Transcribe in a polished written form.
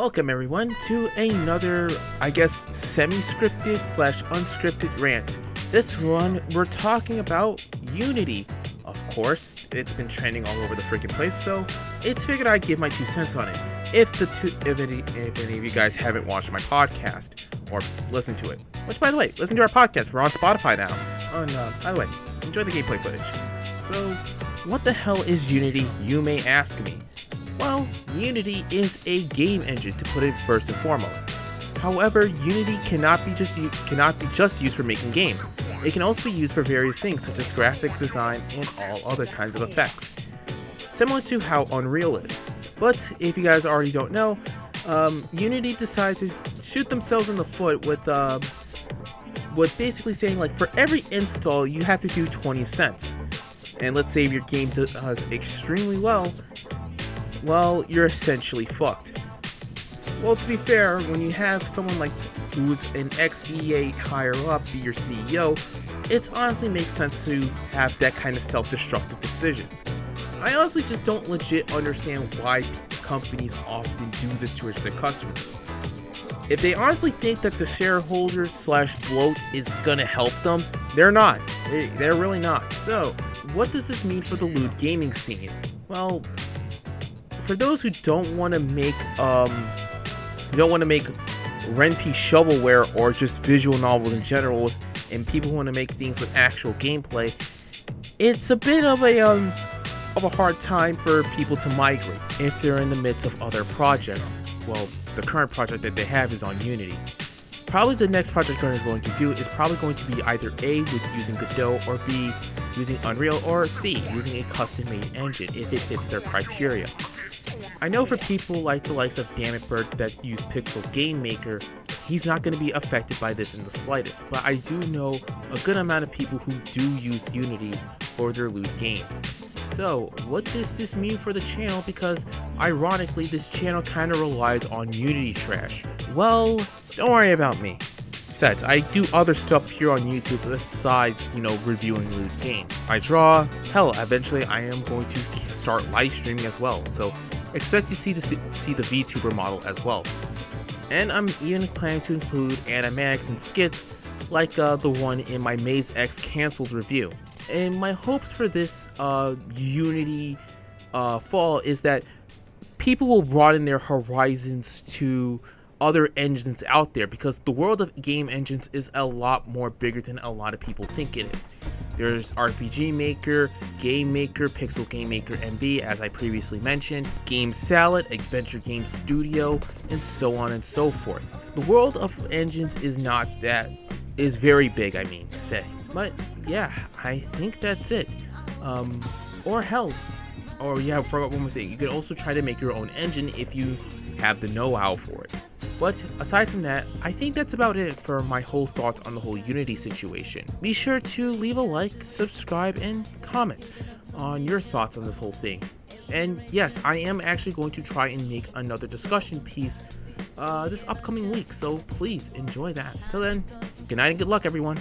Welcome everyone to another, I guess, semi-scripted slash unscripted rant. This one, we're talking about Unity. Of course, it's been trending all over the freaking place, so it's figured I'd give my 2 cents on it. If any of you guys haven't watched my podcast or listened to it, which by the way, listen to our podcast. We're on Spotify now. By the way, enjoy the gameplay footage. So, what the hell is Unity, you may ask me? Well, Unity is a game engine, to put it first and foremost. However, Unity cannot be just used for making games. It can also be used for various things such as graphic design and all other kinds of effects, similar to how Unreal is. But if you guys already don't know, Unity decided to shoot themselves in the foot with basically saying, like, for every install you have to do 20 cents. And let's say if your game does extremely well, you're essentially fucked. Well, to be fair, when you have someone like who's an ex-EA higher up be your CEO, it honestly makes sense to have that kind of self-destructive decisions. I honestly just don't legit understand why companies often do this towards their customers. If they honestly think that the shareholders slash bloat is gonna help them, they're not. They're really not. So, what does this mean for the lewd gaming scene? Well, for those who don't want to make Ren'P shovelware or just visual novels in general, and people who want to make things with actual gameplay, it's a bit of a hard time for people to migrate if they're in the midst of other projects. Well, the current project that they have is on Unity. Probably the next project they're going to do is probably going to be either A, with using Godot, or B, using Unreal, or C, using a custom-made engine if it fits their criteria. I know for people like the likes of Dammit that use Pixel Game Maker, he's not going to be affected by this in the slightest, but I do know a good amount of people who do use Unity for their lewd games. So, what does this mean for the channel? Because, ironically, this channel kind of relies on Unity trash. Well, don't worry about me. Besides, I do other stuff here on YouTube besides, reviewing lewd games. I draw, hell, eventually I am going to start live streaming as well, so expect to see the VTuber model as well. And I'm even planning to include animatics and skits like the one in my Maze X Cancelled review. And my hopes for this Unity fall is that people will broaden their horizons to other engines out there, because the world of game engines is a lot more bigger than a lot of people think it is. There's RPG Maker, Game Maker, Pixel Game Maker MB, as I previously mentioned, Game Salad, Adventure Game Studio, and so on and so forth. The world of engines is very big, I mean to say. But yeah, I think that's it. I forgot one more thing. You could also try to make your own engine if you have the know-how for it. But aside from that, I think that's about it for my whole thoughts on the whole Unity situation. Be sure to leave a like, subscribe, and comment on your thoughts on this whole thing. And yes, I am actually going to try and make another discussion piece this upcoming week, so please enjoy that. Till then, good night and good luck, everyone.